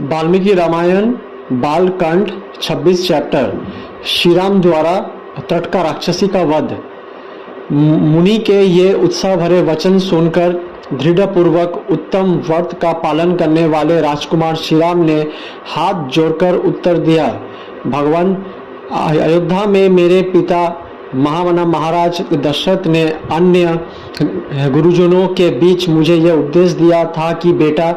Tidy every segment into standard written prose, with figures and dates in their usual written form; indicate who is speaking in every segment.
Speaker 1: Valmiki Ramayan Balkand 26 chapter. Shri Ram द्वारा तटका राक्षसी का वध। मुनि के ये उत्साह भरे वचन सुनकर दृढ़पूर्वक उत्तम व्रत का पालन करने वाले राजकुमार श्री राम ने हाथ जोड़कर उत्तर दिया, भगवान, अयोध्या में मेरे पिता महामना महाराज दशरथ ने अन्य गुरुजनों के बीच मुझे यह उपदेश दिया था कि बेटा,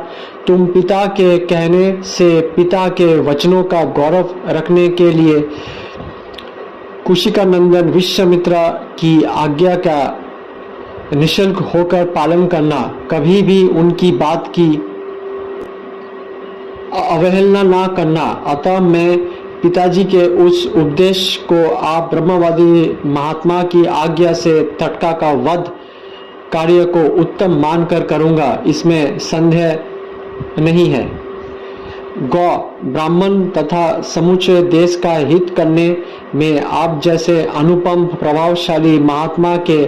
Speaker 1: तुम पिता के कहने से पिता के वचनों का गौरव रखने के लिए कुशिका नंदन विश्वामित्र की आज्ञा का निःशुल्क होकर पालन करना, कभी भी उनकी बात की अवहेलना ना करना। अतः मैं पिताजी के उस उपदेश को आप ब्रह्मवादी महात्मा की आज्ञा से तटका का वध कार्य को उत्तम मानकर करूंगा, इसमें संदेह नहीं है। गौ, ब्राह्मण तथा समूचे देश का हित करने में आप जैसे अनुपम प्रभावशाली महात्मा के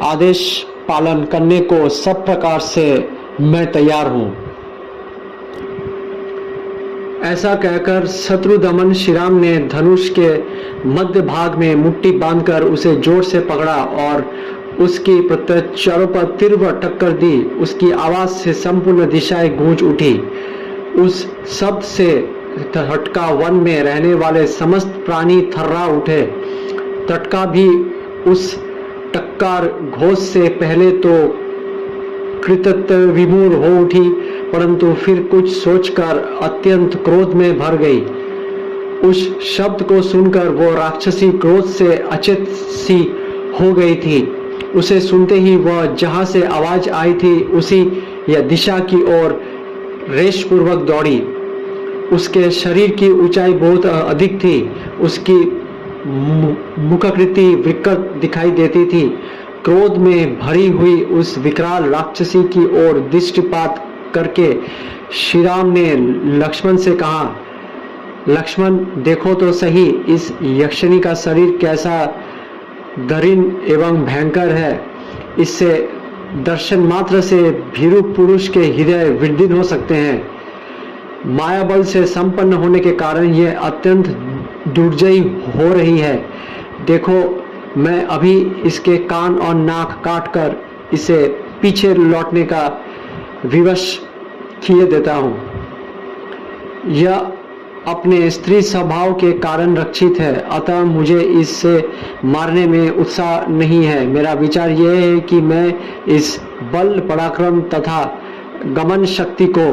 Speaker 1: आदेश पालन करने को सब प्रकार से मैं तैयार हूं। ऐसा कहकर शत्रुदमन श्री राम ने धनुष के मध्य भाग में मुट्ठी बांधकर उसे जोर से पकड़ा और उसकी प्रत्याचारों पर तीव्र टक्कर दी। उसकी आवाज से संपूर्ण दिशाएं गूंज उठी। उस शब्द से तटका वन में रहने वाले समस्त प्राणी थर्रा उठे। तटका भी उस टक्कर घोष से पहले तो कृतज्ञ विमूढ़ हो उठी, परंतु फिर कुछ सोचकर अत्यंत क्रोध में भर गई। उस शब्द को सुनकर वो राक्षसी क्रोध से अचेत सी हो गई थी। उसे सुनते ही वह जहां से आवाज आई थी उसी या दिशा की ओर रेस पूर्वक दौड़ी। उसके शरीर की ऊंचाई बहुत अधिक थी। उसकी मुखाकृति विकृत दिखाई देती थी। क्रोध में भरी हुई उस विकराल राक्षसी की ओर दृष्टिपात करके श्री राम ने लक्ष्मण से कहा, लक्ष्मण, देखो तो सही, इस यक्षिणी का शरीर कैसा दरिन एवं भयंकर है। इससे दर्शन मात्र से भीरू पुरुष के हृदय विदीर्ण हो सकते हैं। माया बल से संपन्न होने के कारण यह अत्यंत दुर्जयी हो रही है। देखो, मैं अभी इसके कान और नाक काटकर इसे पीछे लौटने का विवश किए देता हूं। यह अपने स्त्री स्वभाव के कारण रक्षित है, अतः मुझे इससे मारने में उत्साह नहीं है। मेरा विचार यह है कि मैं इस बल पराक्रम तथा गमन शक्ति को